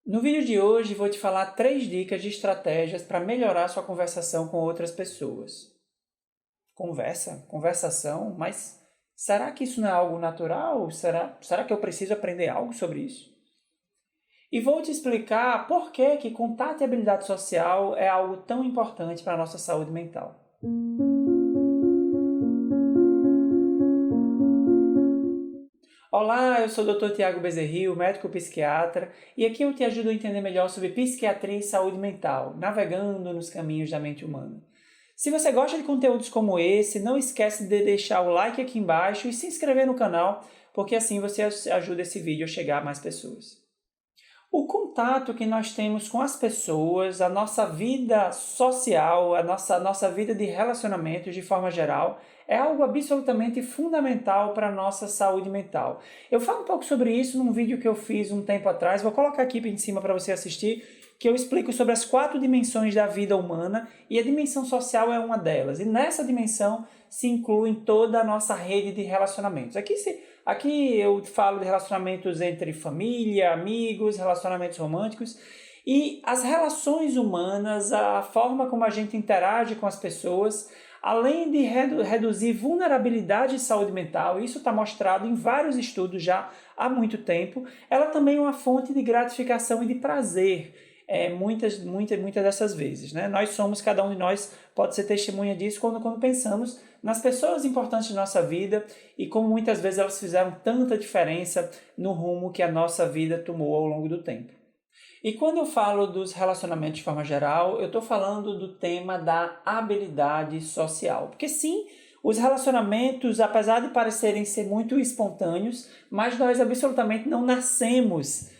No vídeo de hoje vou te falar 3 dicas de estratégias para melhorar sua conversação com outras pessoas. Conversação, mas será que isso não é algo natural? Será que eu preciso aprender algo sobre isso? E vou te explicar por que contato e habilidade social é algo tão importante para a nossa saúde mental. Olá, eu sou o Dr. Tiago Bezerril, médico psiquiatra, e aqui eu te ajudo a entender melhor sobre psiquiatria e saúde mental, navegando nos caminhos da mente humana. Se você gosta de conteúdos como esse, não esquece de deixar o like aqui embaixo e se inscrever no canal, porque assim você ajuda esse vídeo a chegar a mais pessoas. O contato que nós temos com as pessoas, a nossa vida social, a nossa vida de relacionamentos de forma geral, é algo absolutamente fundamental para a nossa saúde mental. Eu falo um pouco sobre isso num vídeo que eu fiz um tempo atrás, vou colocar aqui em cima para você assistir, que eu explico sobre as 4 dimensões da vida humana e a dimensão social é uma delas. E nessa dimensão se inclui toda a nossa rede de relacionamentos. Aqui eu falo de relacionamentos entre família, amigos, relacionamentos românticos e as relações humanas, a forma como a gente interage com as pessoas, além de reduzir vulnerabilidade e saúde mental, isso está mostrado em vários estudos já há muito tempo, ela também é uma fonte de gratificação e de prazer. Muitas dessas vezes, né? Cada um de nós pode ser testemunha disso quando pensamos nas pessoas importantes da nossa vida e como muitas vezes elas fizeram tanta diferença no rumo que a nossa vida tomou ao longo do tempo. E quando eu falo dos relacionamentos de forma geral, eu estou falando do tema da habilidade social. Porque sim, os relacionamentos, apesar de parecerem ser muito espontâneos, mas nós absolutamente não nascemos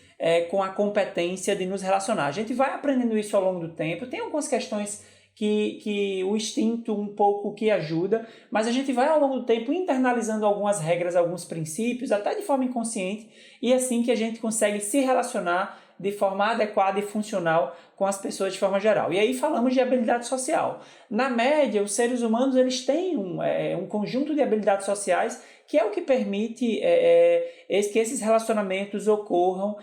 com a competência de nos relacionar. A gente vai aprendendo isso ao longo do tempo. Tem algumas questões que o instinto um pouco que ajuda, mas a gente vai ao longo do tempo internalizando algumas regras, alguns princípios, até de forma inconsciente, e é assim que a gente consegue se relacionar de forma adequada e funcional com as pessoas de forma geral. E aí falamos de habilidade social. Na média, os seres humanos eles têm um conjunto de habilidades sociais que é o que permite que esses relacionamentos ocorram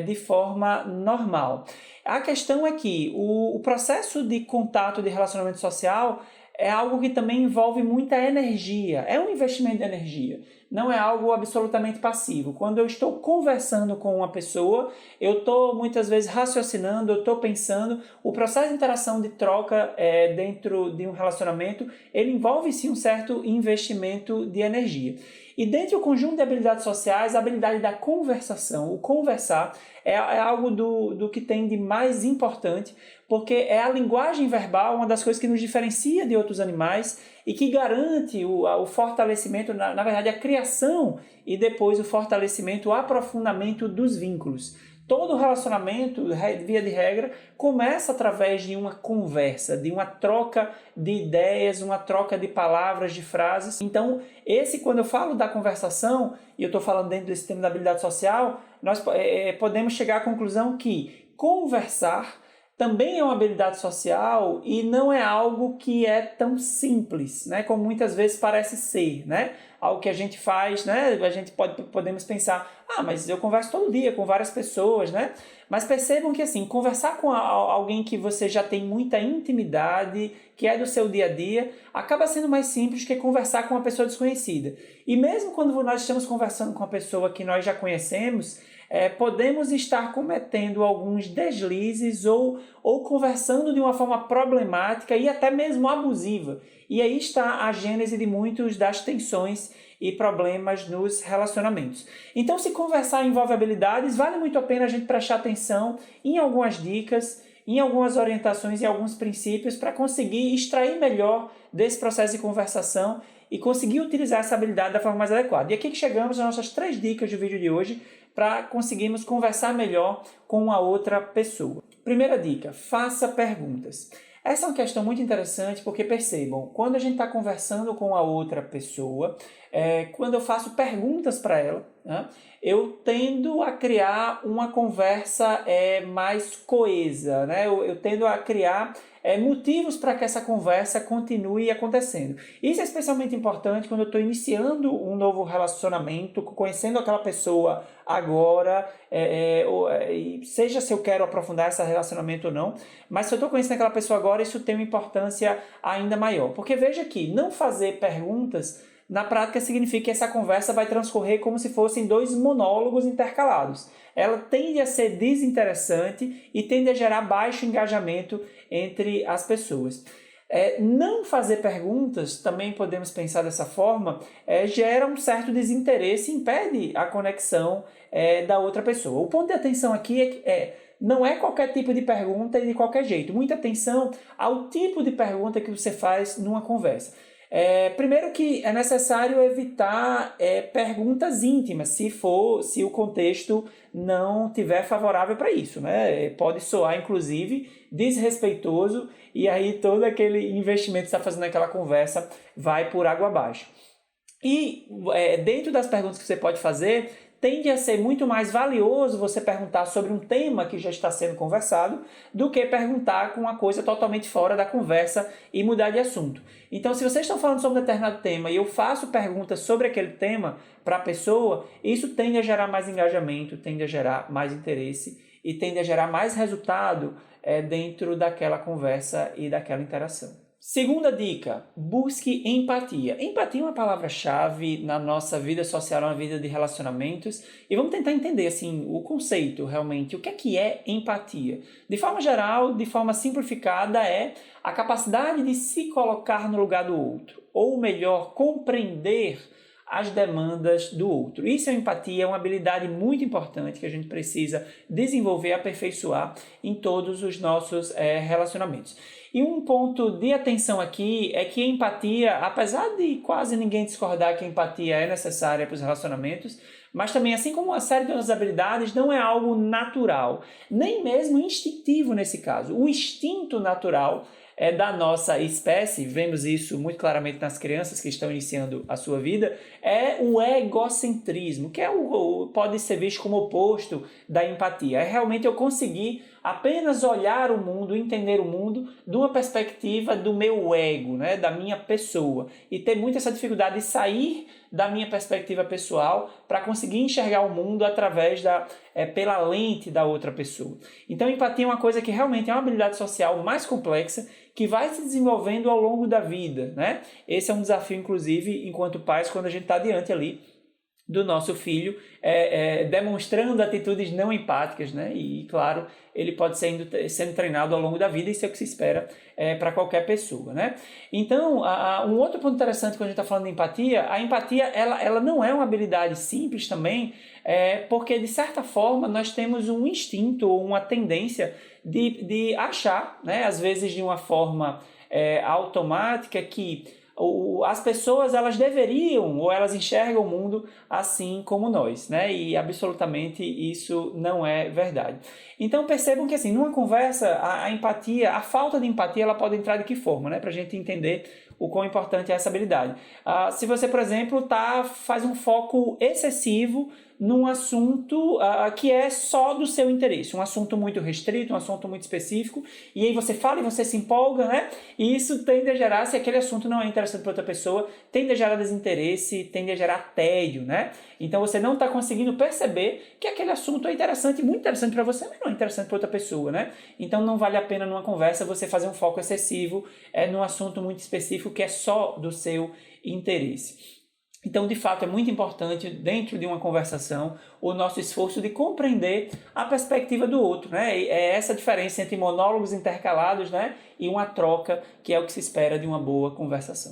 de forma normal. A questão é que o processo de contato de relacionamento social é algo que também envolve muita energia, é um investimento de energia, não é algo absolutamente passivo. Quando eu estou conversando com uma pessoa, eu estou muitas vezes raciocinando, eu estou pensando, o processo de interação de troca dentro de um relacionamento, ele envolve sim um certo investimento de energia. E dentro do conjunto de habilidades sociais, a habilidade da conversação, o conversar, é algo do que tem de mais importante, porque é a linguagem verbal uma das coisas que nos diferencia de outros animais e que garante o fortalecimento, na verdade, a criação e depois o fortalecimento, o aprofundamento dos vínculos. Todo relacionamento, via de regra, começa através de uma conversa, de uma troca de ideias, uma troca de palavras, de frases. Então, quando eu falo da conversação, e eu estou falando dentro desse tema da habilidade social, nós podemos chegar à conclusão que conversar também é uma habilidade social e não é algo que é tão simples, né, como muitas vezes parece ser, né? Algo que a gente faz, né? Podemos pensar, mas eu converso todo dia com várias pessoas, né? Mas percebam que assim, conversar com alguém que você já tem muita intimidade, que é do seu dia a dia, acaba sendo mais simples que conversar com uma pessoa desconhecida. E mesmo quando nós estamos conversando com uma pessoa que nós já conhecemos, podemos estar cometendo alguns deslizes ou conversando de uma forma problemática e até mesmo abusiva. E aí está a gênese de muitas das tensões e problemas nos relacionamentos. Então, se conversar envolve habilidades, vale muito a pena a gente prestar atenção em algumas dicas, em algumas orientações e alguns princípios para conseguir extrair melhor desse processo de conversação e conseguir utilizar essa habilidade da forma mais adequada. E aqui que chegamos às nossas 3 dicas do vídeo de hoje para conseguirmos conversar melhor com a outra pessoa. Primeira dica, faça perguntas. Essa é uma questão muito interessante porque percebam, quando a gente está conversando com a outra pessoa, quando eu faço perguntas para ela, né, eu tendo a criar uma conversa mais coesa, né? Eu tendo a criar motivos para que essa conversa continue acontecendo. Isso é especialmente importante quando eu estou iniciando um novo relacionamento, conhecendo aquela pessoa agora, seja se eu quero aprofundar esse relacionamento ou não, mas se eu estou conhecendo aquela pessoa agora, isso tem uma importância ainda maior. Porque veja que não fazer perguntas na prática significa que essa conversa vai transcorrer como se fossem dois monólogos intercalados. Ela tende a ser desinteressante e tende a gerar baixo engajamento entre as pessoas. Não fazer perguntas, também podemos pensar dessa forma, gera um certo desinteresse e impede a conexão da outra pessoa. O ponto de atenção aqui não é qualquer tipo de pergunta e de qualquer jeito. Muita atenção ao tipo de pergunta que você faz numa conversa. Primeiro que é necessário evitar perguntas íntimas, se o contexto não tiver favorável para isso, né? Pode soar, inclusive, desrespeitoso e aí todo aquele investimento que você está fazendo naquela conversa vai por água abaixo. E dentro das perguntas que você pode fazer, tende a ser muito mais valioso você perguntar sobre um tema que já está sendo conversado do que perguntar com uma coisa totalmente fora da conversa e mudar de assunto. Então, se vocês estão falando sobre um determinado tema e eu faço perguntas sobre aquele tema para a pessoa, isso tende a gerar mais engajamento, tende a gerar mais interesse e tende a gerar mais resultado dentro daquela conversa e daquela interação. Segunda dica, busque empatia. Empatia é uma palavra-chave na nossa vida social, na vida de relacionamentos. E vamos tentar entender assim, o conceito realmente. O que é empatia? De forma geral, de forma simplificada, é a capacidade de se colocar no lugar do outro. Ou melhor, compreender as demandas do outro. Isso é empatia, é uma habilidade muito importante que a gente precisa desenvolver e aperfeiçoar em todos os nossos relacionamentos. E um ponto de atenção aqui é que a empatia, apesar de quase ninguém discordar que a empatia é necessária para os relacionamentos, mas também, assim como uma série de outras habilidades, não é algo natural, nem mesmo instintivo nesse caso. O instinto natural da nossa espécie, vemos isso muito claramente nas crianças que estão iniciando a sua vida, é o egocentrismo, que pode ser visto como oposto da empatia. É realmente eu conseguir apenas olhar o mundo, entender o mundo de uma perspectiva do meu ego, né, da minha pessoa, e ter muito essa dificuldade de sair da minha perspectiva pessoal para conseguir enxergar o mundo pela lente da outra pessoa. Então, empatia é uma coisa que realmente é uma habilidade social mais complexa que vai se desenvolvendo ao longo da vida, né? Esse é um desafio, inclusive, enquanto pais, quando a gente está diante ali do nosso filho, demonstrando atitudes não empáticas, né? E, claro, ele pode ser sendo treinado ao longo da vida, isso é o que se espera para qualquer pessoa, né? Então, um outro ponto interessante quando a gente está falando de empatia, a empatia ela não é uma habilidade simples também, porque, de certa forma, nós temos um instinto ou uma tendência de achar, né? Às vezes de uma forma automática, que as pessoas elas deveriam ou elas enxergam o mundo assim como nós, né? E absolutamente isso não é verdade. Então percebam que assim, numa conversa, a empatia, a falta de empatia, ela pode entrar de que forma, né? Para a gente entender o quão importante é essa habilidade. Se você, por exemplo, faz um foco excessivo num assunto que é só do seu interesse, um assunto muito restrito, um assunto muito específico, e aí você fala e você se empolga, né? E isso tende a gerar, se aquele assunto não é interessante para outra pessoa, tende a gerar desinteresse, tende a gerar tédio, né? Então você não está conseguindo perceber que aquele assunto é interessante, muito interessante para você, mas não é interessante para outra pessoa, né? Então não vale a pena numa conversa você fazer um foco excessivo num assunto muito específico que é só do seu interesse. Então, de fato, é muito importante, dentro de uma conversação, o nosso esforço de compreender a perspectiva do outro, né? É essa diferença entre monólogos intercalados, né, e uma troca, que é o que se espera de uma boa conversação.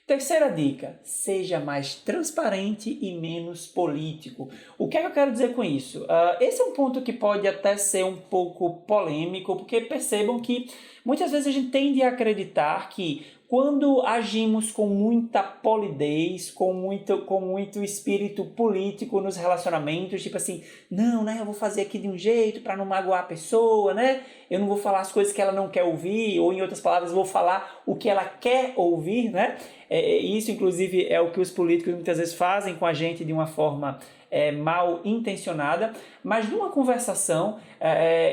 Terceira dica, seja mais transparente e menos político. O que é que eu quero dizer com isso? Esse é um ponto que pode até ser um pouco polêmico, porque percebam que muitas vezes a gente tende a acreditar que quando agimos com muita polidez, com muito espírito político nos relacionamentos, tipo assim, não, né, eu vou fazer aqui de um jeito para não magoar a pessoa, né? Eu não vou falar as coisas que ela não quer ouvir, ou em outras palavras, vou falar o que ela quer ouvir, né? Isso, inclusive, é o que os políticos muitas vezes fazem com a gente de uma forma mal intencionada, mas numa conversação,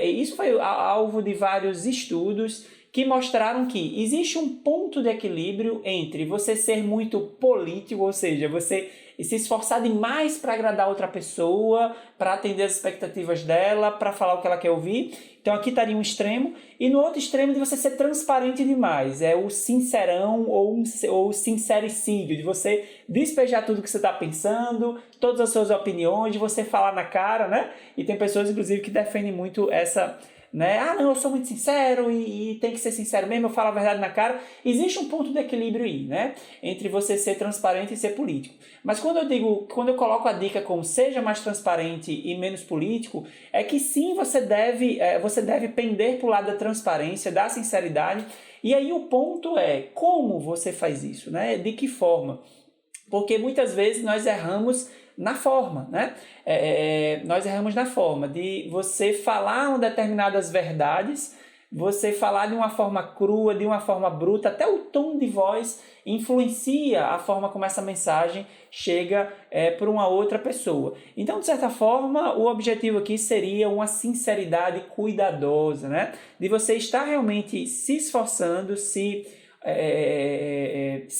isso foi alvo de vários estudos que mostraram que existe um ponto de equilíbrio entre você ser muito político, ou seja, você se esforçar demais para agradar outra pessoa, para atender as expectativas dela, para falar o que ela quer ouvir. Então aqui estaria um extremo, e no outro extremo de você ser transparente demais, é o sincerão ou o sincericídio, de você despejar tudo que você está pensando, todas as suas opiniões, de você falar na cara, né? E tem pessoas, inclusive, que defendem muito essa, né? Ah, não, eu sou muito sincero e tem que ser sincero mesmo, eu falo a verdade na cara. Existe um ponto de equilíbrio aí, né? Entre você ser transparente e ser político. Mas quando eu coloco a dica como seja mais transparente e menos político, é que sim, você deve pender para o lado da transparência, da sinceridade. E aí o ponto é como você faz isso, né? De que forma? Porque muitas vezes nós erramos na forma, né? Nós erramos na forma de você falar determinadas verdades, você falar de uma forma crua, de uma forma bruta, até o tom de voz influencia a forma como essa mensagem chega para uma outra pessoa. Então, de certa forma, o objetivo aqui seria uma sinceridade cuidadosa, né? De você estar realmente se esforçando, se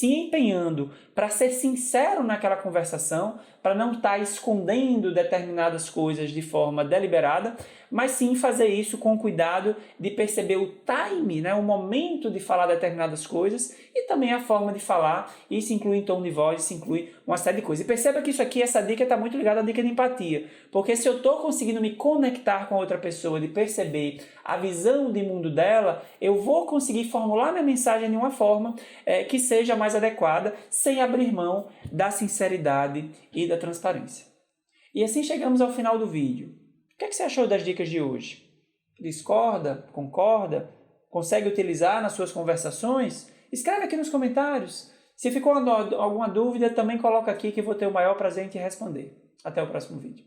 empenhando para ser sincero naquela conversação, para não estar escondendo determinadas coisas de forma deliberada, mas sim fazer isso com cuidado de perceber o time, né, o momento de falar determinadas coisas e também a forma de falar. Isso inclui tom de voz, isso inclui uma série de coisas. E perceba que essa dica está muito ligada à dica de empatia, porque se eu estou conseguindo me conectar com a outra pessoa, de perceber a visão de mundo dela, eu vou conseguir formular minha mensagem de uma forma que seja mais adequada, sem abrir mão da sinceridade e da transparência. E assim chegamos ao final do vídeo. O que é que você achou das dicas de hoje? Discorda? Concorda? Consegue utilizar nas suas conversações? Escreve aqui nos comentários. Se ficou alguma dúvida, também coloca aqui que eu vou ter o maior prazer em te responder. Até o próximo vídeo.